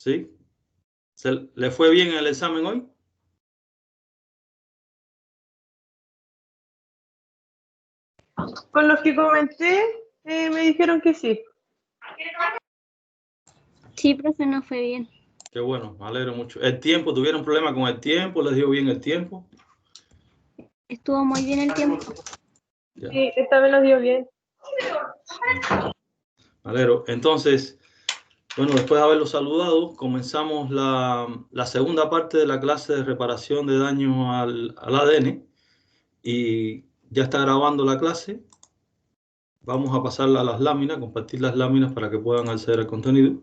¿Sí? ¿Le fue bien el examen hoy? Con los que comenté, me dijeron que sí. Sí, profe, no fue bien. Qué bueno, me alegro mucho. ¿El tiempo? ¿Tuvieron problema con el tiempo? ¿Les dio bien el tiempo? Estuvo muy bien el tiempo. Ya. Sí, esta vez nos dio bien. Me alegro. Entonces, bueno, después de haberlo saludado, comenzamos la segunda parte de la clase de reparación de daño al ADN. Y ya está grabando la clase. Vamos a pasarla a las láminas, compartir las láminas para que puedan acceder al contenido.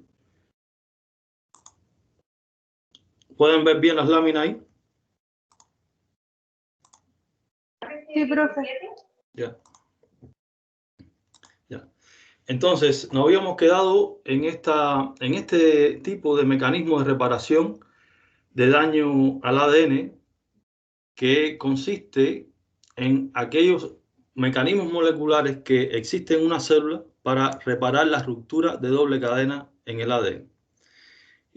¿Pueden ver bien las láminas ahí? Sí, profe. Ya. Ya. Entonces, nos habíamos quedado en este tipo de mecanismo de reparación de daño al ADN que consiste en aquellos mecanismos moleculares que existen en una célula para reparar la ruptura de doble cadena en el ADN.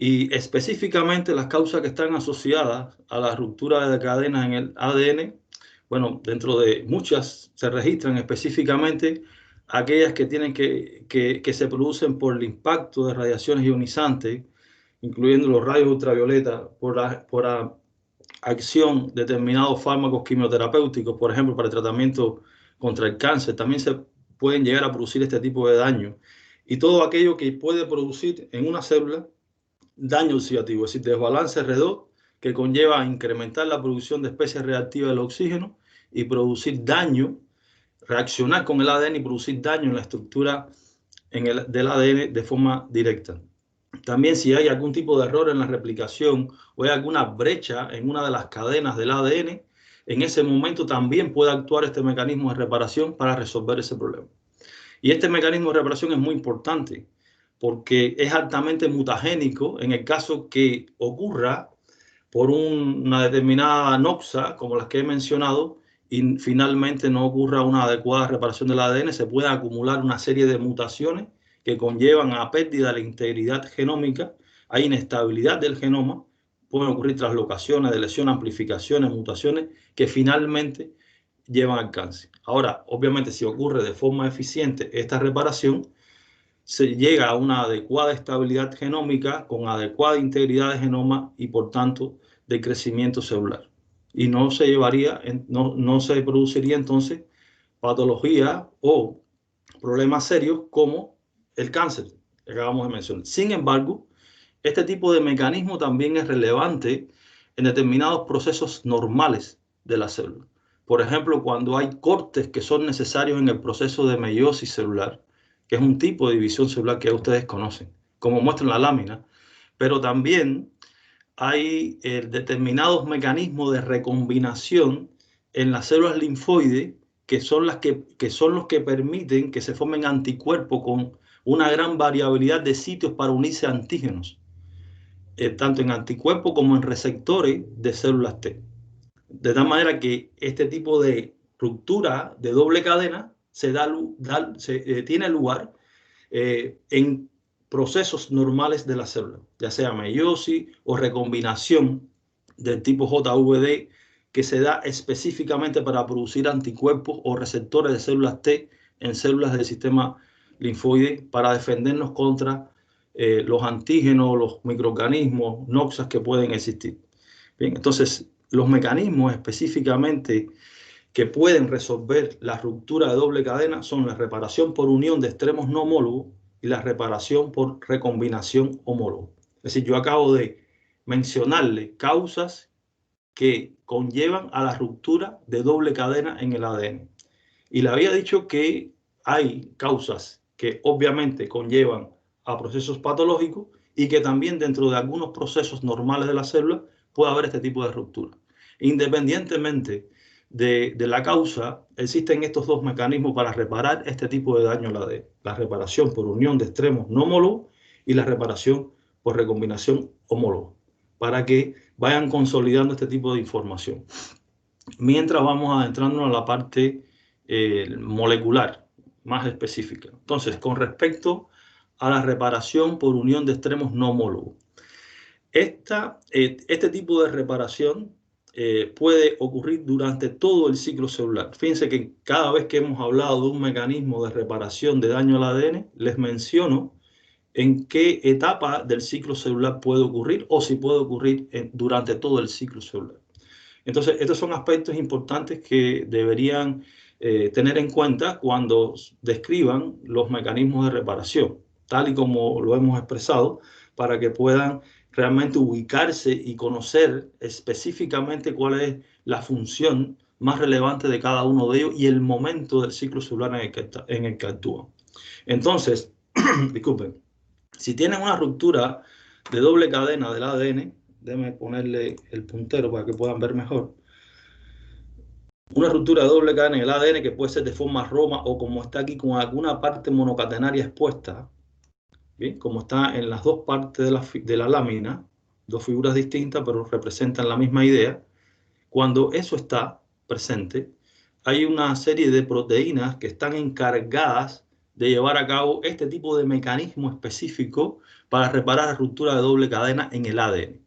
Y específicamente las causas que están asociadas a la ruptura de cadenas en el ADN, bueno, dentro de muchas se registran específicamente aquellas que tienen que se producen por el impacto de radiaciones ionizantes, incluyendo los rayos ultravioleta, por acción de determinados fármacos quimioterapéuticos, por ejemplo, para el tratamiento contra el cáncer, también se pueden llegar a producir este tipo de daño. Y todo aquello que puede producir en una célula daño oxidativo, es decir, desbalance alrededor que conlleva a incrementar la producción de especies reactivas del oxígeno y producir daño, reaccionar con el ADN y producir daño en la estructura del ADN de forma directa. También si hay algún tipo de error en la replicación o hay alguna brecha en una de las cadenas del ADN, en ese momento también puede actuar este mecanismo de reparación para resolver ese problema. Y este mecanismo de reparación es muy importante porque es altamente mutagénico en el caso que ocurra por una determinada noxa, como las que he mencionado, y finalmente no ocurra una adecuada reparación del ADN, se puede acumular una serie de mutaciones que conllevan a pérdida de la integridad genómica, a inestabilidad del genoma, pueden ocurrir traslocaciones de lesión, amplificaciones, mutaciones que finalmente llevan al cáncer. Ahora, obviamente, si ocurre de forma eficiente esta reparación, se llega a una adecuada estabilidad genómica con adecuada integridad de genoma y, por tanto, de crecimiento celular. Y no se llevaría, no se produciría entonces patología o problemas serios como el cáncer que acabamos de mencionar. Sin embargo, este tipo de mecanismo también es relevante en determinados procesos normales de la célula. Por ejemplo, cuando hay cortes que son necesarios en el proceso de meiosis celular, que es un tipo de división celular que ustedes conocen, como muestra en la lámina, pero también hay determinados mecanismos de recombinación en las células linfoides que son los que permiten que se formen anticuerpos con una gran variabilidad de sitios para unirse a antígenos, tanto en anticuerpos como en receptores de células T. De tal manera que este tipo de ruptura de doble cadena tiene lugar en procesos normales de la célula, ya sea meiosis o recombinación del tipo JVD, que se da específicamente para producir anticuerpos o receptores de células T en células del sistema linfoide para defendernos contra los antígenos, los microorganismos, noxas que pueden existir. Bien, entonces los mecanismos específicamente que pueden resolver la ruptura de doble cadena son la reparación por unión de extremos no homólogos y la reparación por recombinación homóloga. Es decir, yo acabo de mencionarle causas que conllevan a la ruptura de doble cadena en el ADN. Y le había dicho que hay causas que obviamente conllevan a procesos patológicos y que también dentro de algunos procesos normales de la célula puede haber este tipo de ruptura. Independientemente de la causa, existen estos dos mecanismos para reparar este tipo de daño al ADN. La reparación por unión de extremos no homólogos y la reparación por recombinación homóloga, para que vayan consolidando este tipo de información. Mientras vamos adentrándonos a la parte molecular, más específica. Entonces, con respecto a la reparación por unión de extremos no homólogos, Este tipo de reparación puede ocurrir durante todo el ciclo celular. Fíjense que cada vez que hemos hablado de un mecanismo de reparación de daño al ADN, les menciono en qué etapa del ciclo celular puede ocurrir o si puede ocurrir durante todo el ciclo celular. Entonces, estos son aspectos importantes que deberían tener en cuenta cuando describan los mecanismos de reparación, tal y como lo hemos expresado, para que puedan realmente ubicarse y conocer específicamente cuál es la función más relevante de cada uno de ellos y el momento del ciclo celular en el que actúan. Entonces, disculpen, si tienen una ruptura de doble cadena del ADN, déjenme ponerle el puntero para que puedan ver mejor. Una ruptura de doble cadena en el ADN que puede ser de forma roma o como está aquí con alguna parte monocatenaria expuesta, ¿bien? Como está en las dos partes de la lámina, dos figuras distintas pero representan la misma idea. Cuando eso está presente, hay una serie de proteínas que están encargadas de llevar a cabo este tipo de mecanismo específico para reparar la ruptura de doble cadena en el ADN.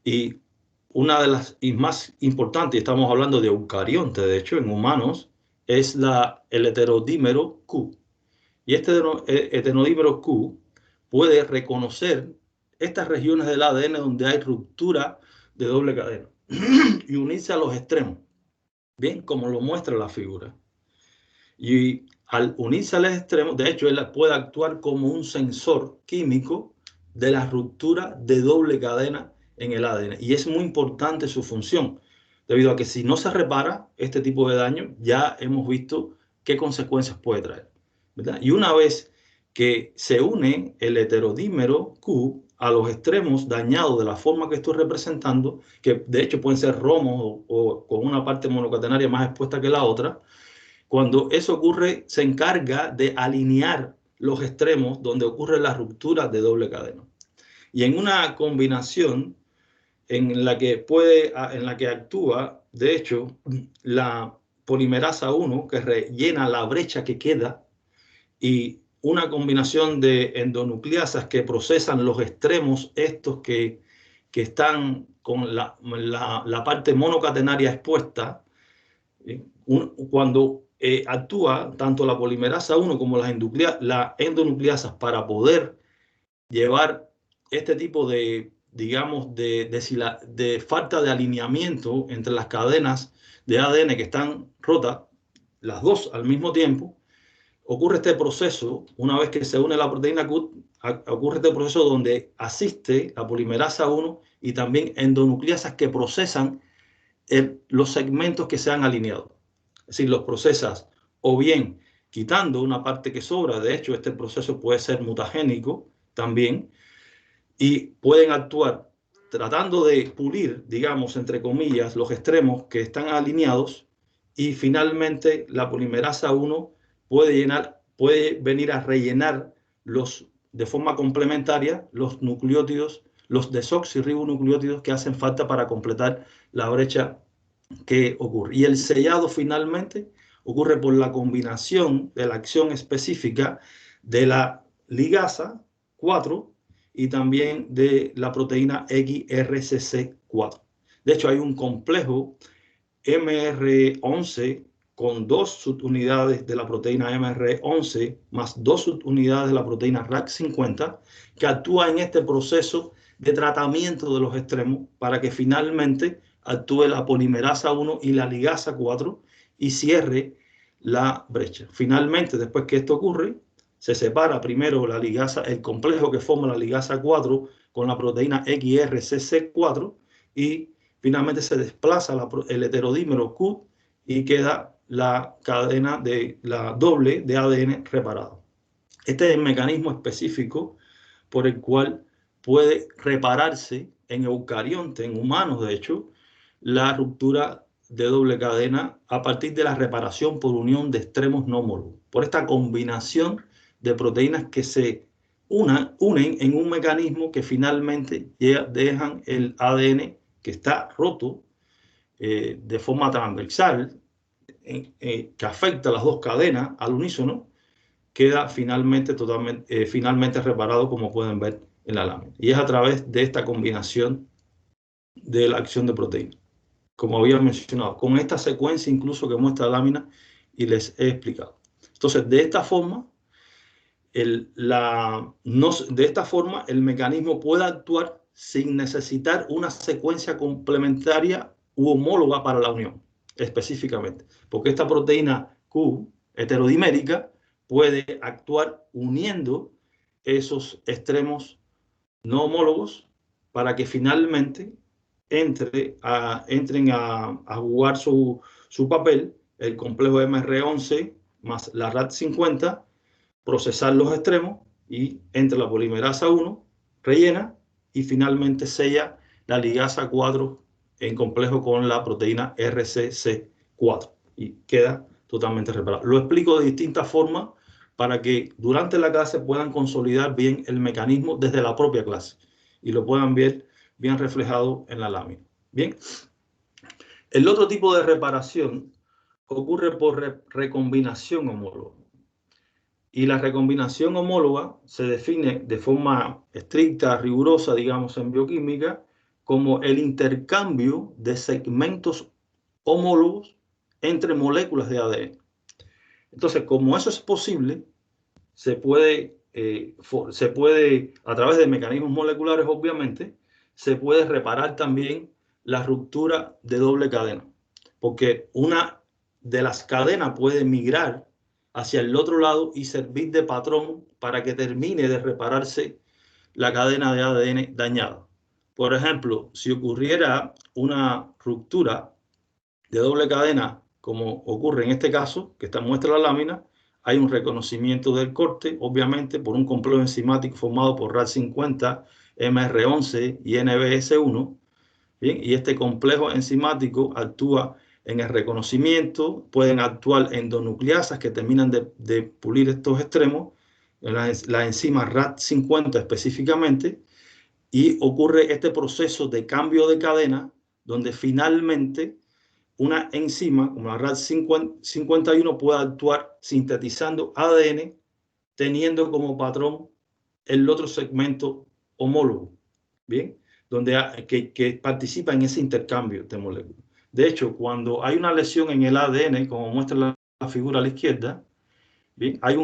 Y una de las más importantes, estamos hablando de eucarionte, de hecho, en humanos, es el heterodímero Q. Y este heterodímero Q puede reconocer estas regiones del ADN donde hay ruptura de doble cadena y unirse a los extremos, bien, como lo muestra la figura. Y al unirse a los extremos, de hecho, él puede actuar como un sensor químico de la ruptura de doble cadena en el ADN. Y es muy importante su función, debido a que si no se repara este tipo de daño, ya hemos visto qué consecuencias puede traer, ¿verdad? Y una vez que se une el heterodímero Q a los extremos dañados de la forma que estoy representando, que de hecho pueden ser romos o con una parte monocatenaria más expuesta que la otra, cuando eso ocurre, se encarga de alinear los extremos donde ocurre la ruptura de doble cadena. Y en una combinación en la que actúa, de hecho, la polimerasa 1, que rellena la brecha que queda, y una combinación de endonucleasas que procesan los extremos estos que están con la parte monocatenaria expuesta, cuando actúa tanto la polimerasa 1 como las endonucleasas para poder llevar este tipo de, digamos, de falta de alineamiento entre las cadenas de ADN que están rotas, las dos al mismo tiempo, ocurre este proceso, una vez que se une la proteína Q, ocurre este proceso donde asiste la polimerasa 1 y también endonucleasas que procesan los segmentos que se han alineado. Es decir, los procesas o bien quitando una parte que sobra, de hecho este proceso puede ser mutagénico también, y pueden actuar tratando de pulir, digamos, entre comillas, los extremos que están alineados, y finalmente la polimerasa 1 puede venir a rellenar de forma complementaria los nucleótidos, los desoxirribonucleótidos que hacen falta para completar la brecha que ocurre. Y el sellado finalmente ocurre por la combinación de la acción específica de la ligasa 4 y también de la proteína XRCC4. De hecho, hay un complejo MR11 con 2 subunidades de la proteína MR11 más 2 subunidades de la proteína RAC50 que actúa en este proceso de tratamiento de los extremos para que finalmente actúe la polimerasa 1 y la ligasa 4 y cierre la brecha. Finalmente, después que esto ocurre, se separa primero la ligasa, el complejo que forma la ligasa 4 con la proteína XRCC4 y finalmente se desplaza el heterodímero Q y queda la cadena de la doble de ADN reparado. Este es el mecanismo específico por el cual puede repararse en eucarionte, en humanos de hecho, la ruptura de doble cadena a partir de la reparación por unión de extremos no homólogos, por esta combinación de proteínas que se unen en un mecanismo que finalmente dejan el ADN que está roto de forma transversal, que afecta a las dos cadenas al unísono, queda finalmente reparado, como pueden ver en la lámina. Y es a través de esta combinación de la acción de proteína, como había mencionado, con esta secuencia incluso que muestra la lámina y les he explicado. Entonces, de esta forma, el mecanismo puede actuar sin necesitar una secuencia complementaria u homóloga para la unión, específicamente, porque esta proteína Q heterodimérica puede actuar uniendo esos extremos no homólogos para que finalmente entren a jugar su papel el complejo MR11 más la RAD50, procesar los extremos y entre la polimerasa 1, rellena y finalmente sella la ligasa 4 en complejo con la proteína RCC4 y queda totalmente reparado. Lo explico de distintas formas para que durante la clase puedan consolidar bien el mecanismo desde la propia clase y lo puedan ver bien reflejado en la lámina. Bien, el otro tipo de reparación ocurre por recombinación homóloga. Y la recombinación homóloga se define de forma estricta, rigurosa, digamos, en bioquímica, como el intercambio de segmentos homólogos entre moléculas de ADN. Entonces, como eso es posible, se puede, a través de mecanismos moleculares, obviamente, se puede reparar también la ruptura de doble cadena, porque una de las cadenas puede migrar hacia el otro lado y servir de patrón para que termine de repararse la cadena de ADN dañada. Por ejemplo, si ocurriera una ruptura de doble cadena, como ocurre en este caso, que está muestra la lámina, hay un reconocimiento del corte, obviamente, por un complejo enzimático formado por RAD50, MR11 y NBS1. Bien, y este complejo enzimático actúa en el reconocimiento, pueden actuar endonucleasas que terminan de pulir estos extremos, la enzima RAD50 específicamente, y ocurre este proceso de cambio de cadena, donde finalmente una enzima como la RAD51 puede actuar sintetizando ADN, teniendo como patrón el otro segmento homólogo, ¿bien? Que participa en ese intercambio de moléculas. De hecho, cuando hay una lesión en el ADN, como muestra la figura a la izquierda, ¿bien? Puede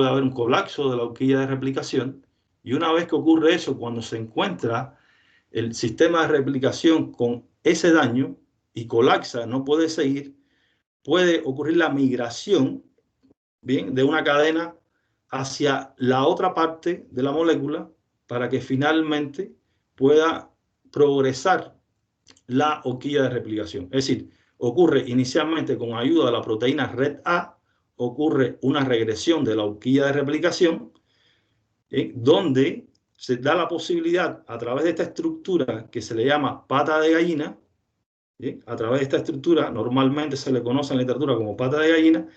haber un colapso de la horquilla de replicación, y una vez que ocurre eso, cuando se encuentra el sistema de replicación con ese daño y colapsa, no puede seguir, puede ocurrir la migración, ¿bien?, de una cadena hacia la otra parte de la molécula para que finalmente pueda progresar la horquilla de replicación. Es decir, ocurre inicialmente con ayuda de la proteína RED-A, ocurre una regresión de la horquilla de replicación, donde se da la posibilidad a través de esta estructura que se le llama pata de gallina, ¿bien? A través de esta estructura normalmente se le conoce en la literatura como pata de gallina,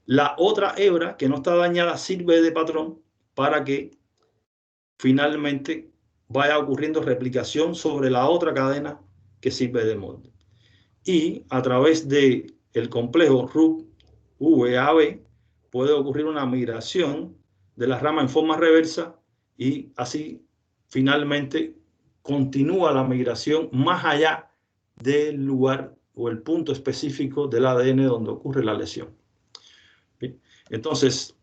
la otra hebra que no está dañada sirve de patrón para que finalmente vaya ocurriendo replicación sobre la otra cadena que sirve de molde. Y a través del complejo RUB-VAB puede ocurrir una migración de la rama en forma reversa y así finalmente continúa la migración más allá del lugar o el punto específico del ADN donde ocurre la lesión. Bien. Entonces,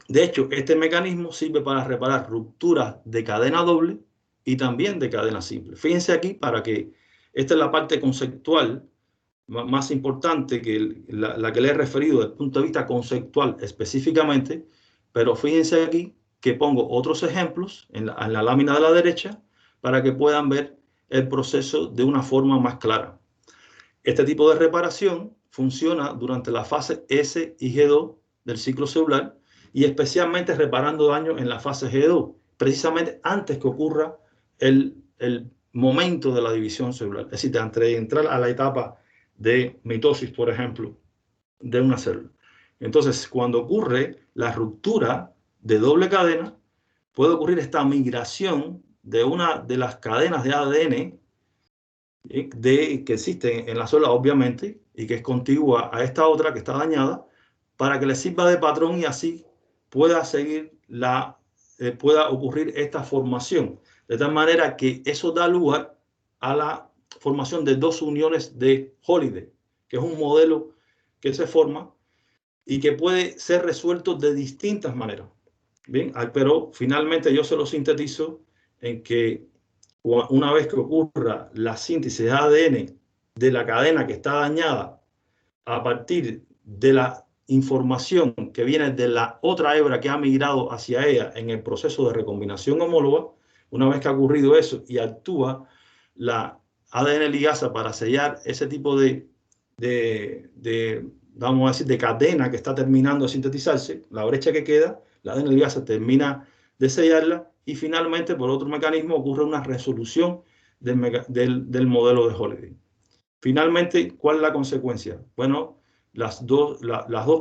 de hecho, este mecanismo sirve para reparar rupturas de cadena doble y también de cadena simple. Fíjense aquí para que esta es la parte conceptual más importante que la que le he referido desde el punto de vista conceptual específicamente, pero fíjense aquí que pongo otros ejemplos en la lámina de la derecha para que puedan ver el proceso de una forma más clara. Este tipo de reparación funciona durante la fase S y G2 del ciclo celular y especialmente reparando daño en la fase G2, precisamente antes que ocurra el momento de la división celular, es decir, antes de entrar a la etapa de mitosis, por ejemplo, de una célula. Entonces, cuando ocurre la ruptura de doble cadena, puede ocurrir esta migración de una de las cadenas de ADN que existe en la célula, obviamente, y que es contigua a esta otra que está dañada, para que le sirva de patrón y así pueda seguir la pueda ocurrir esta formación. De tal manera que eso da lugar a la formación de dos uniones de Holiday, que es un modelo que se forma y que puede ser resuelto de distintas maneras. Bien, pero finalmente yo se lo sintetizo en que una vez que ocurra la síntesis de ADN de la cadena que está dañada a partir de la información que viene de la otra hebra que ha migrado hacia ella en el proceso de recombinación homóloga, una vez que ha ocurrido eso y actúa la ADN ligasa para sellar ese tipo vamos a decir, de cadena que está terminando de sintetizarse, la brecha que queda, la ADN ligasa termina de sellarla y finalmente por otro mecanismo ocurre una resolución del modelo de Holiday. Finalmente, ¿cuál es la consecuencia? Bueno, las dos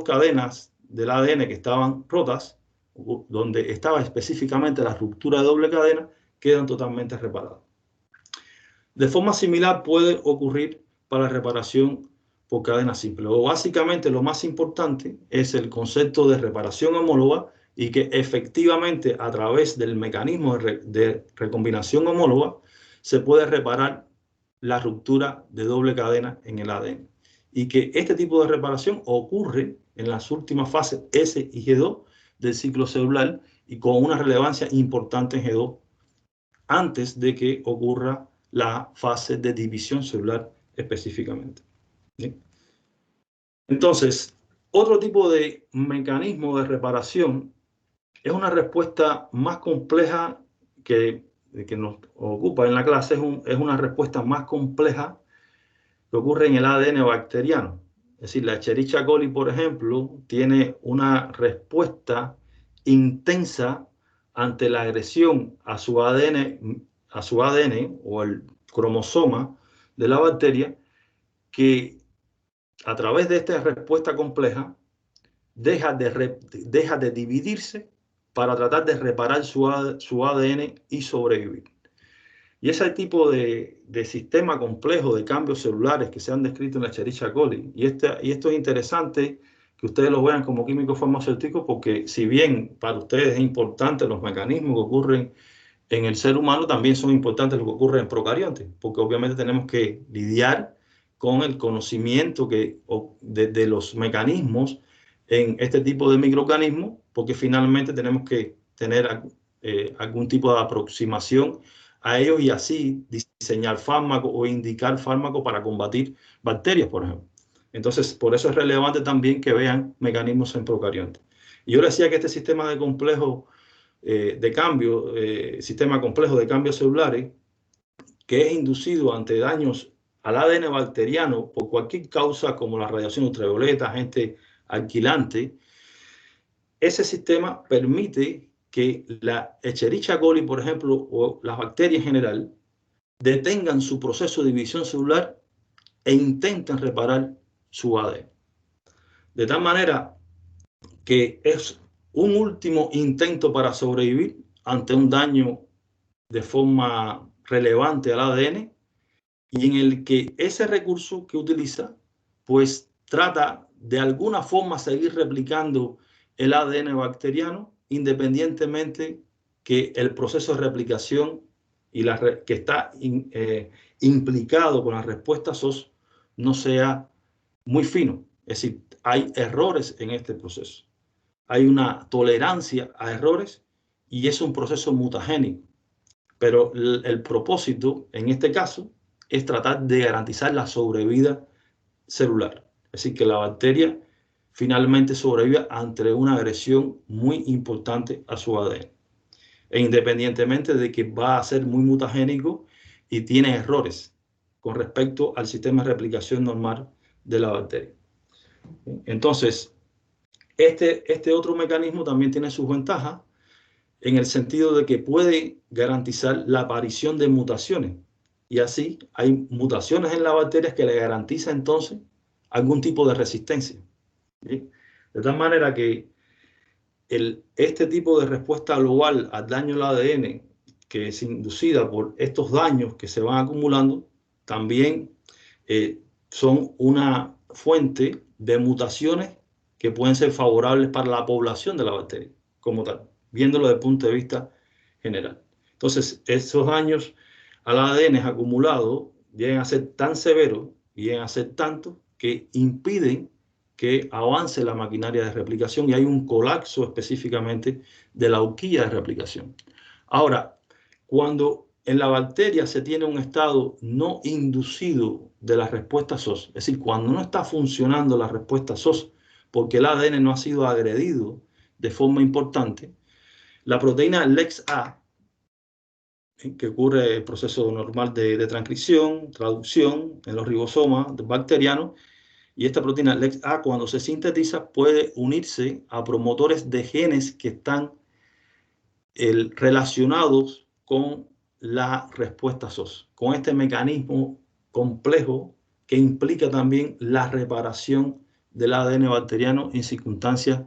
cadenas del ADN que estaban rotas, donde estaba específicamente la ruptura de doble cadena, quedan totalmente reparadas. De forma similar puede ocurrir para la reparación por cadena simple. O básicamente lo más importante es el concepto de reparación homóloga y que efectivamente a través del mecanismo de recombinación homóloga se puede reparar la ruptura de doble cadena en el ADN. Y que este tipo de reparación ocurre en las últimas fases S y G2 del ciclo celular y con una relevancia importante en G2 antes de que ocurra la fase de división celular específicamente. ¿Bien? Entonces, otro tipo de mecanismo de reparación es una respuesta más compleja que nos ocupa en la clase, es una respuesta más compleja que ocurre en el ADN bacteriano. Es decir, la Escherichia coli, por ejemplo, tiene una respuesta intensa ante la agresión a su ADN o el cromosoma de la bacteria, que a través de esta respuesta compleja deja de dividirse para tratar de reparar su ADN y sobrevivir. Y ese tipo de sistema complejo de cambios celulares que se han descrito en la Escherichia coli, y esto es interesante que ustedes lo vean como químicos farmacéuticos, porque si bien para ustedes es importante los mecanismos que ocurren en el ser humano, también son importantes lo que ocurre en procariontes, porque obviamente tenemos que lidiar con el conocimiento de los mecanismos en este tipo de microorganismos, porque finalmente tenemos que tener algún tipo de aproximación a ellos y así diseñar fármacos o indicar fármacos para combatir bacterias, por ejemplo. Entonces, por eso es relevante también que vean mecanismos en procariontes. Y yo les decía que este sistema de complejo sistema complejo de cambios celulares, que es inducido ante daños al ADN bacteriano por cualquier causa como la radiación ultravioleta, agente alquilante, ese sistema permite que la Escherichia coli, por ejemplo, o las bacterias en general, detengan su proceso de división celular e intenten reparar su ADN. De tal manera que es un último intento para sobrevivir ante un daño de forma relevante al ADN y en el que ese recurso que utiliza pues trata de alguna forma seguir replicando el ADN bacteriano independientemente que el proceso de replicación y que está implicado con la respuesta SOS no sea muy fino. Es decir, hay errores en este proceso. Hay una tolerancia a errores y es un proceso mutagénico. Pero el propósito, en este caso, es tratar de garantizar la sobrevida celular. Es decir, que la bacteria finalmente sobreviva ante una agresión muy importante a su ADN. E independientemente de que va a ser muy mutagénico y tiene errores con respecto al sistema de replicación normal de la bacteria. Entonces, este otro mecanismo también tiene sus ventajas en el sentido de que puede garantizar la aparición de mutaciones. Y así hay mutaciones en las bacterias que le garantiza entonces algún tipo de resistencia. ¿Sí? De tal manera que este tipo de respuesta global al daño al ADN, que es inducida por estos daños que se van acumulando, también son una fuente de mutaciones que pueden ser favorables para la población de la bacteria como tal. viéndolo desde el punto de vista general. Entonces, esos daños al ADN acumulado llegan a ser tan severos y llegan a ser tantos que impiden que avance la maquinaria de replicación y hay un colapso específicamente de la horquilla de replicación. Ahora, cuando en la bacteria se tiene un estado no inducido de la respuesta SOS, es decir, cuando no está funcionando la respuesta SOS porque el ADN no ha sido agredido de forma importante, la proteína LEX-A, que ocurre el proceso normal de transcripción, traducción en los ribosomas bacterianos, y esta proteína LEX-A, cuando se sintetiza, puede unirse a promotores de genes que están relacionados con la respuesta SOS, con este mecanismo complejo que implica también la reparación del ADN bacteriano en circunstancias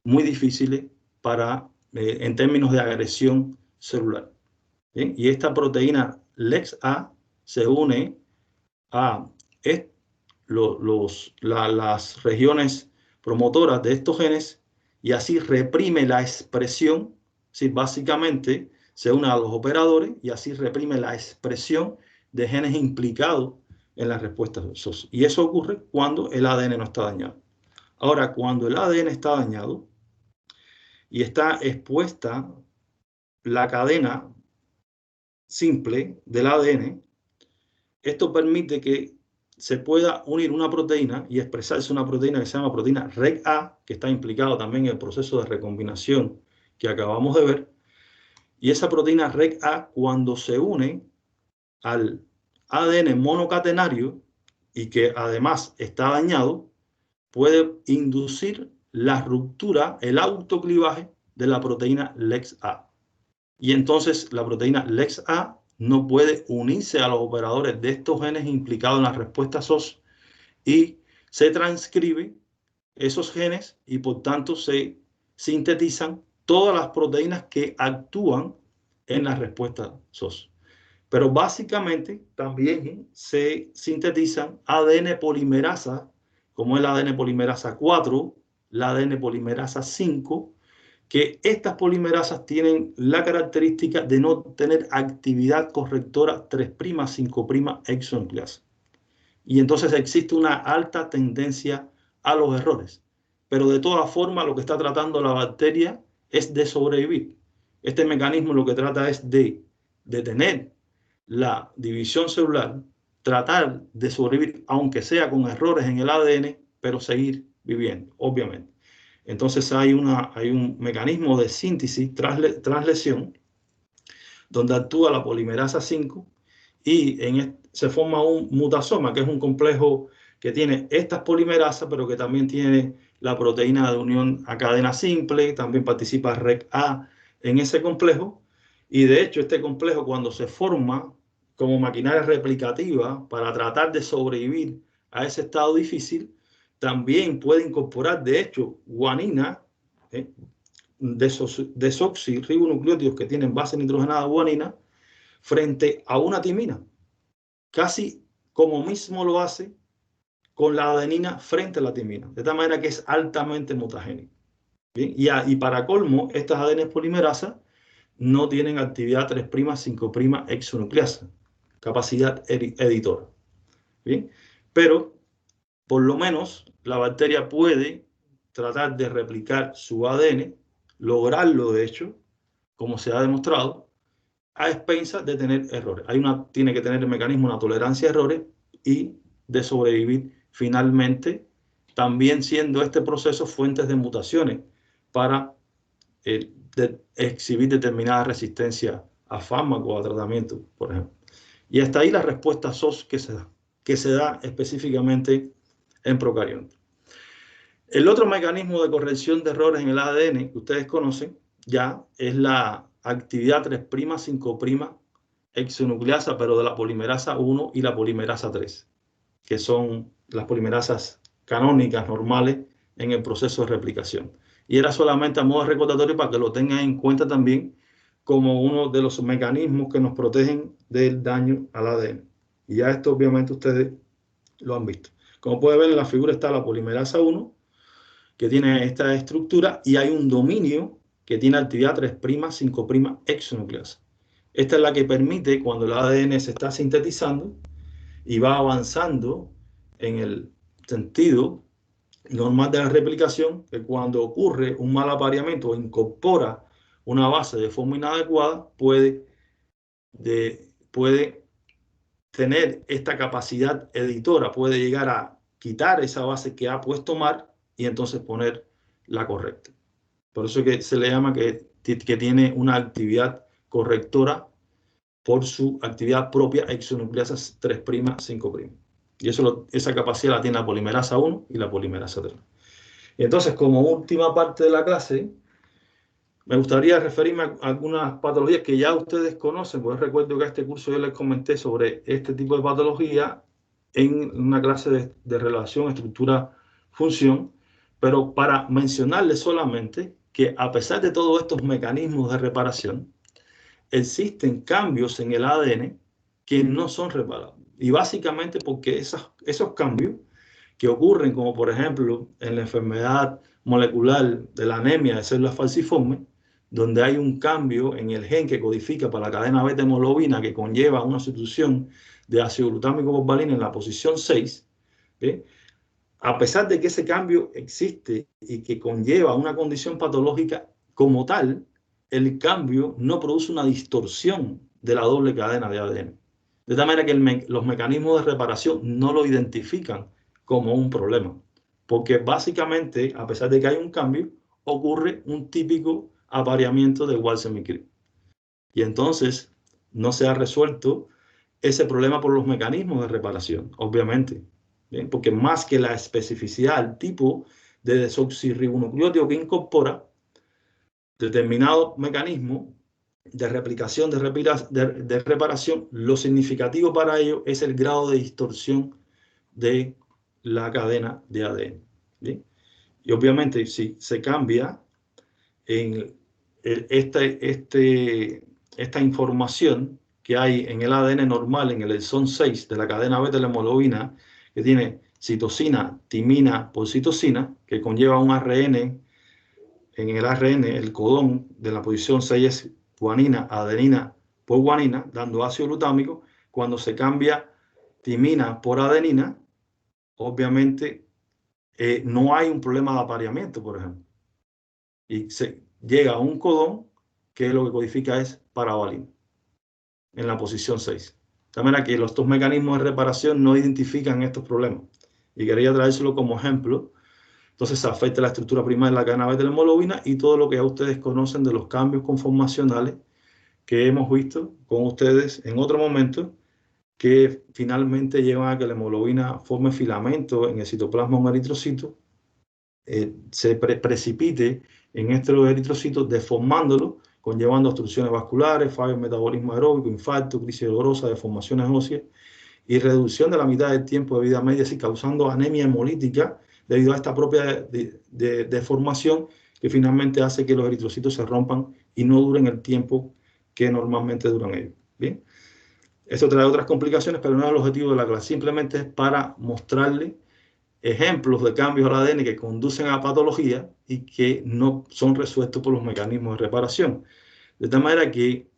muy difíciles en términos de agresión celular. ¿Bien? Y esta proteína LEX-A se une a las regiones promotoras de estos genes y así reprime la expresión. Sí, básicamente se une a los operadores y así reprime la expresión de genes implicados en la respuesta SOS. Y eso ocurre cuando el ADN no está dañado. Ahora, cuando el ADN está dañado y está expuesta la cadena simple del ADN, esto permite que se pueda unir una proteína y expresarse una proteína que se llama proteína REG-A, que está implicado también en el proceso de recombinación que acabamos de ver. Y esa proteína REG-A, cuando se une al ADN monocatenario y que además está dañado, puede inducir la ruptura, el autoclivaje de la proteína LEX-A. Y entonces la proteína LEX-A no puede unirse a los operadores de estos genes implicados en la respuesta SOS y se transcribe esos genes y por tanto se sintetizan todas las proteínas que actúan en la respuesta SOS. Pero básicamente también se sintetizan ADN polimerasa, como el ADN polimerasa 4, la ADN polimerasa 5, que estas polimerasas tienen la característica de no tener actividad correctora 3', 5' exonucleasa. Y entonces existe una alta tendencia a los errores. Pero de todas formas, lo que está tratando la bacteria es de sobrevivir. Este mecanismo lo que trata es de detener la división celular, tratar de sobrevivir, aunque sea con errores en el ADN, pero seguir viviendo, obviamente. Entonces hay un mecanismo de síntesis tras lesión donde actúa la polimerasa 5 y se forma un mutasoma, que es un complejo que tiene estas polimerasas, pero que también tiene la proteína de unión a cadena simple, también participa REG-A en ese complejo. Y de hecho este complejo, cuando se forma como maquinaria replicativa para tratar de sobrevivir a ese estado difícil, también puede incorporar, de hecho, guanina, desoxirribonucleótidos que tienen base nitrogenada guanina, frente a una timina, casi como mismo lo hace con la adenina frente a la timina, de tal manera que es altamente mutagénico. Bien, y para colmo, estas ADN polimerasas no tienen actividad 3', 5' exonucleasa, capacidad editora. Bien, pero por lo menos la bacteria puede tratar de replicar su ADN, lograrlo de hecho, como se ha demostrado, a expensas de tener errores. Tiene que tener el mecanismo, una tolerancia a errores y de sobrevivir finalmente, también siendo este proceso fuentes de mutaciones para exhibir determinada resistencia a fármacos o a tratamientos, por ejemplo. Y hasta ahí la respuesta SOS que se da específicamente en procariontes. El otro mecanismo de corrección de errores en el ADN que ustedes conocen ya es la actividad 3', 5' exonucleasa, pero de la polimerasa 1 y la polimerasa 3, que son las polimerasas canónicas normales en el proceso de replicación. Y era solamente a modo de recordatorio para que lo tengan en cuenta también como uno de los mecanismos que nos protegen del daño al ADN. Y ya esto obviamente ustedes lo han visto. Como pueden ver en la figura está la polimerasa 1, que tiene esta estructura y hay un dominio que tiene actividad 3', 5' exonucleasa. Esta es la que permite, cuando el ADN se está sintetizando y va avanzando en el sentido normal de la replicación, que cuando ocurre un mal apareamiento o incorpora una base de forma inadecuada, puede tener esta capacidad editora, puede llegar a quitar esa base que ha puesto mal y entonces poner la correcta. Por eso que se le llama que tiene una actividad correctora por su actividad propia exonucleasa 3', 5'. Y esa capacidad la tiene la polimerasa 1 y la polimerasa 3. Y entonces, como última parte de la clase, me gustaría referirme a algunas patologías que ya ustedes conocen, porque recuerdo que a este curso yo les comenté sobre este tipo de patología en una clase de relación estructura-función, pero para mencionarles solamente que a pesar de todos estos mecanismos de reparación, existen cambios en el ADN que no son reparables. Y básicamente porque esos cambios que ocurren, como por ejemplo en la enfermedad molecular de la anemia de células falciformes, donde hay un cambio en el gen que codifica para la cadena beta hemoglobina que conlleva una sustitución de ácido glutámico por valina en la posición 6, ¿sí? A pesar de que ese cambio existe y que conlleva una condición patológica como tal, el cambio no produce una distorsión de la doble cadena de ADN. De tal manera que los mecanismos de reparación no lo identifican como un problema. Porque básicamente, a pesar de que hay un cambio, ocurre un típico apareamiento de Walser-Crick. Y entonces no se ha resuelto ese problema por los mecanismos de reparación, obviamente. ¿Bien? Porque más que la especificidad, el tipo de desoxirribonucleótido que incorpora, determinado mecanismo de replicación, de reparación, lo significativo para ello es el grado de distorsión de la cadena de ADN. ¿Bien? Y obviamente si se cambia en esta información que hay en el ADN normal, en el exón 6 de la cadena beta de la hemoglobina, que tiene citosina, timina por citosina, que conlleva un ARN. En el ARN, el codón de la posición 6 es guanina, adenina por guanina, dando ácido glutámico. Cuando se cambia timina por adenina, obviamente no hay un problema de apareamiento, por ejemplo. Y se llega a un codón que lo que codifica es paravalina en la posición 6. De manera que los dos mecanismos de reparación no identifican estos problemas. Y quería traérselo como ejemplo. Entonces se afecta la estructura primaria de la cadena beta de la hemoglobina y todo lo que ya ustedes conocen de los cambios conformacionales que hemos visto con ustedes en otro momento, que finalmente llevan a que la hemoglobina forme filamento en el citoplasma de un eritrocito, se precipite en estos eritrocitos, deformándolo, conllevando obstrucciones vasculares, fallos en metabolismo aeróbico, infarto, crisis dolorosa, deformaciones óseas y reducción de la mitad del tiempo de vida media, así causando anemia hemolítica debido a esta propia deformación que finalmente hace que los eritrocitos se rompan y no duren el tiempo que normalmente duran ellos. Bien, esto trae otras complicaciones, pero no es el objetivo de la clase, simplemente es para mostrarle ejemplos de cambios al ADN que conducen a patología y que no son resueltos por los mecanismos de reparación. De tal manera que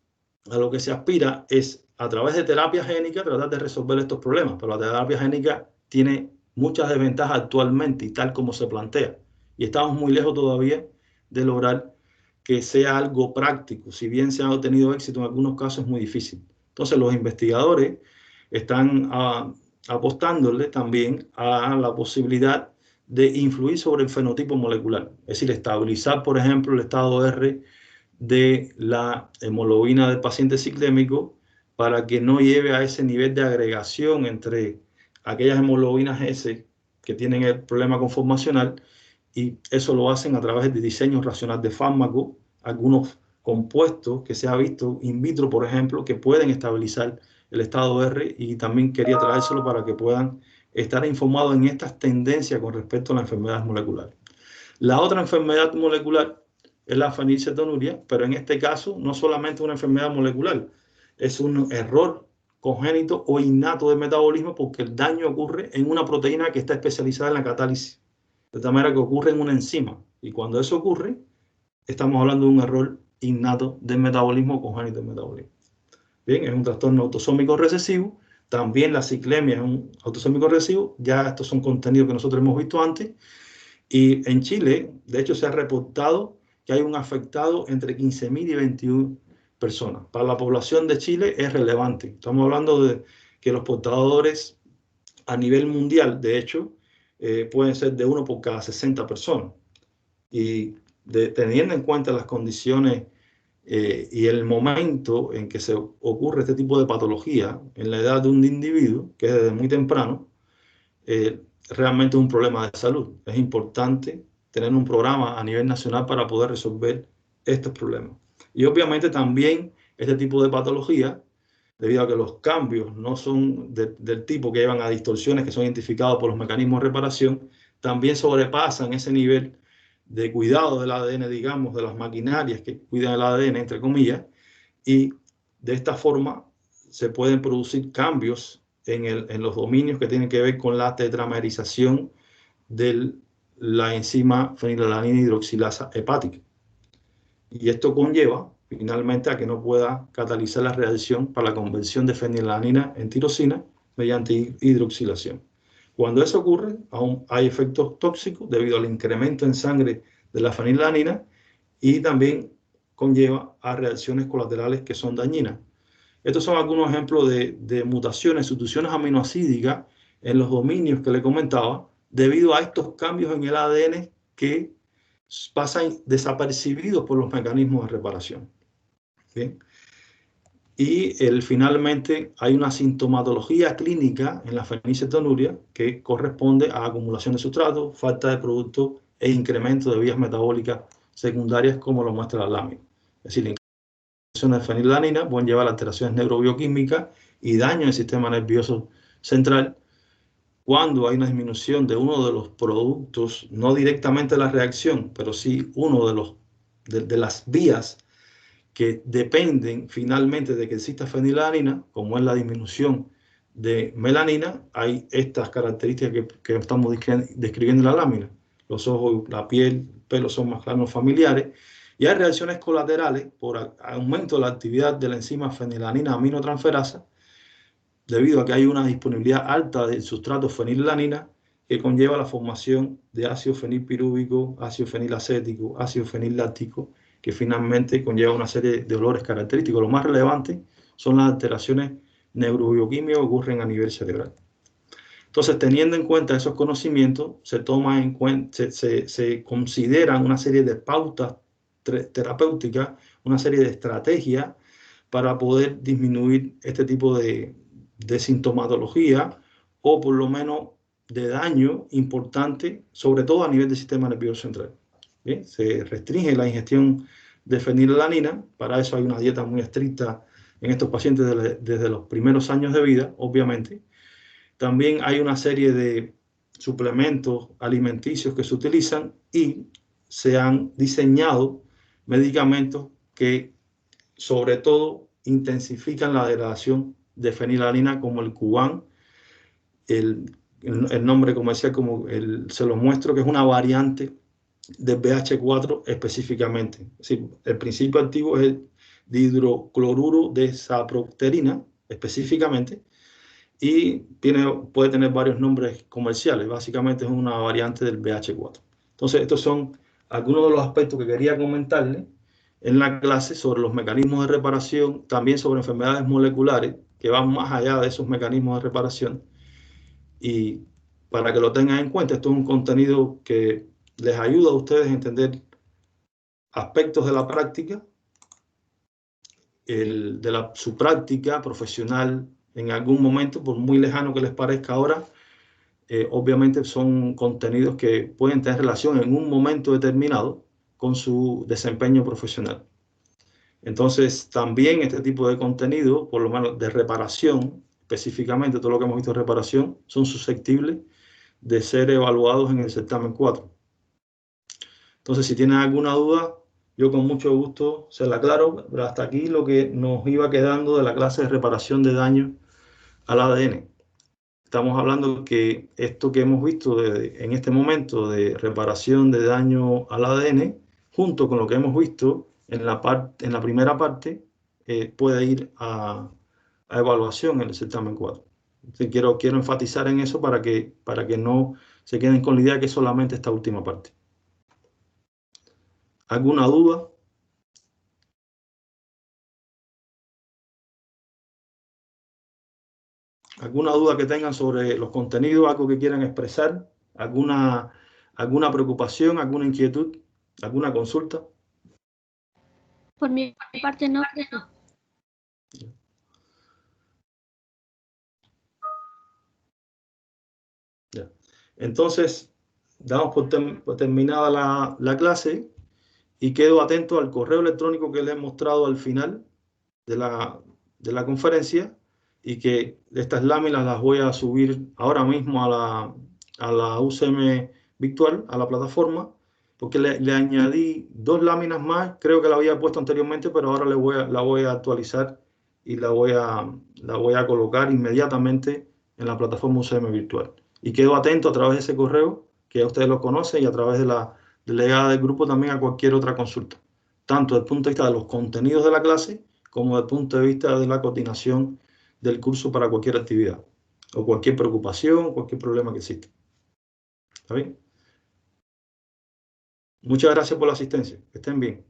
a lo que se aspira es, a través de terapia génica, tratar de resolver estos problemas. Pero la terapia génica tiene muchas desventajas actualmente y tal como se plantea. Y estamos muy lejos todavía de lograr que sea algo práctico. Si bien se ha obtenido éxito en algunos casos, es muy difícil. Entonces los investigadores están apostándole también a la posibilidad de influir sobre el fenotipo molecular. Es decir, estabilizar, por ejemplo, el estado R de la hemoglobina del paciente ciclémico para que no lleve a ese nivel de agregación entre aquellas hemoglobinas S que tienen el problema conformacional, y eso lo hacen a través de diseño racional de fármacos, algunos compuestos que se ha visto in vitro, por ejemplo, que pueden estabilizar el estado R, y también quería traérselo para que puedan estar informados en estas tendencias con respecto a las enfermedades moleculares. La otra enfermedad molecular es la fenilcetonuria, pero en este caso no solamente una enfermedad molecular, es un error congénito o innato de metabolismo, porque el daño ocurre en una proteína que está especializada en la catálisis, de tal manera que ocurre en una enzima, y cuando eso ocurre, estamos hablando de un error innato del metabolismo congénito del metabolismo. Bien, es un trastorno autosómico recesivo. También la ciclemia es un autosómico recesivo. Ya estos son contenidos que nosotros hemos visto antes. Y en Chile, de hecho, se ha reportado que hay un afectado entre 15.000 y 21 personas. Para la población de Chile es relevante. Estamos hablando de que los portadores a nivel mundial, de hecho, pueden ser de 1 por cada 60 personas. Y teniendo en cuenta las condiciones y el momento en que se ocurre este tipo de patología en la edad de un individuo, que es desde muy temprano, realmente es un problema de salud. Es importante tener un programa a nivel nacional para poder resolver estos problemas. Y obviamente también este tipo de patología, debido a que los cambios no son del tipo que llevan a distorsiones que son identificados por los mecanismos de reparación, también sobrepasan ese nivel de cuidado del ADN, digamos, de las maquinarias que cuidan el ADN, entre comillas, y de esta forma se pueden producir cambios en los dominios que tienen que ver con la tetramerización de la enzima fenilalanina hidroxilasa hepática. Y esto conlleva finalmente a que no pueda catalizar la reacción para la conversión de fenilalanina en tirosina mediante hidroxilación. Cuando eso ocurre, aún hay efectos tóxicos debido al incremento en sangre de la fenilalanina y también conlleva a reacciones colaterales que son dañinas. Estos son algunos ejemplos de mutaciones, sustituciones aminoácidicas en los dominios que le comentaba, debido a estos cambios en el ADN que pasan desapercibidos por los mecanismos de reparación. ¿Bien? Y finalmente hay una sintomatología clínica en la fenilcetonuria que corresponde a acumulación de sustrato, falta de producto e incremento de vías metabólicas secundarias, como lo muestra la lámina. Es decir, de fenilalanina pueden llevar a alteraciones neurobioquímicas y daño en el sistema nervioso central cuando hay una disminución de uno de los productos, no directamente la reacción, pero sí uno de las vías que dependen finalmente de que exista fenilalanina, como es la disminución de melanina. Hay estas características que estamos describiendo en la lámina. Los ojos, la piel, el pelo son más claros familiares. Y hay reacciones colaterales por aumento de la actividad de la enzima fenilalanina aminotransferasa, debido a que hay una disponibilidad alta del sustrato fenilalanina que conlleva la formación de ácido fenilpirúvico, ácido fenilacético, ácido feniláctico, que finalmente conlleva una serie de olores característicos. Lo más relevante son las alteraciones neurobioquímicas que ocurren a nivel cerebral. Entonces, teniendo en cuenta esos conocimientos, se toma en cuenta, se consideran una serie de pautas terapéuticas, una serie de estrategias para poder disminuir este tipo de sintomatología o por lo menos de daño importante, sobre todo a nivel del sistema nervioso central. ¿Bien? Se restringe la ingestión de fenilalanina. Para eso hay una dieta muy estricta en estos pacientes desde los primeros años de vida, obviamente. También hay una serie de suplementos alimenticios que se utilizan y se han diseñado medicamentos que sobre todo intensifican la degradación de fenilalanina, como el Kuvan. El nombre comercial, se lo muestro, que es una variante del BH4 específicamente. Es decir, el principio activo es el dihidrocloruro de saprocterina específicamente, y puede tener varios nombres comerciales. Básicamente es una variante del BH4. Entonces, estos son algunos de los aspectos que quería comentarles en la clase sobre los mecanismos de reparación, también sobre enfermedades moleculares que van más allá de esos mecanismos de reparación. Y para que lo tengan en cuenta, esto es un contenido que les ayuda a ustedes a entender aspectos de la práctica, su práctica profesional en algún momento, por muy lejano que les parezca ahora. Obviamente son contenidos que pueden tener relación en un momento determinado con su desempeño profesional. Entonces, también este tipo de contenido, por lo menos de reparación, específicamente todo lo que hemos visto de reparación, son susceptibles de ser evaluados en el certamen 4. Entonces, si tienen alguna duda, yo con mucho gusto se la aclaro, pero hasta aquí lo que nos iba quedando de la clase de reparación de daño al ADN. Estamos hablando que esto que hemos visto en este momento de reparación de daño al ADN, junto con lo que hemos visto en la primera parte, puede ir a evaluación en el certamen 4. Entonces, quiero enfatizar en eso para que no se queden con la idea que solamente esta última parte. ¿Alguna duda? ¿Alguna duda que tengan sobre los contenidos? ¿Algo que quieran expresar? ¿Alguna preocupación? ¿Alguna inquietud? ¿Alguna consulta? Por mi parte no, profe. Ya. Entonces, damos por terminada la clase y quedo atento al correo electrónico que les he mostrado al final de la conferencia, y que estas láminas las voy a subir ahora mismo a la UCM virtual, a la plataforma, porque le añadí 2 láminas más. Creo que la había puesto anteriormente, pero ahora la voy a actualizar y la voy a colocar inmediatamente en la plataforma UCM virtual. Y quedo atento a través de ese correo, que ya ustedes lo conocen, y a través de la delegada del grupo también a cualquier otra consulta, tanto desde el punto de vista de los contenidos de la clase como desde el punto de vista de la coordinación del curso para cualquier actividad o cualquier preocupación, cualquier problema que exista. ¿Está bien? Muchas gracias por la asistencia. Que estén bien.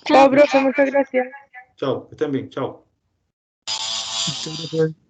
Chao, profe, muchas gracias. Chao, que estén bien. Chao. Muchas gracias.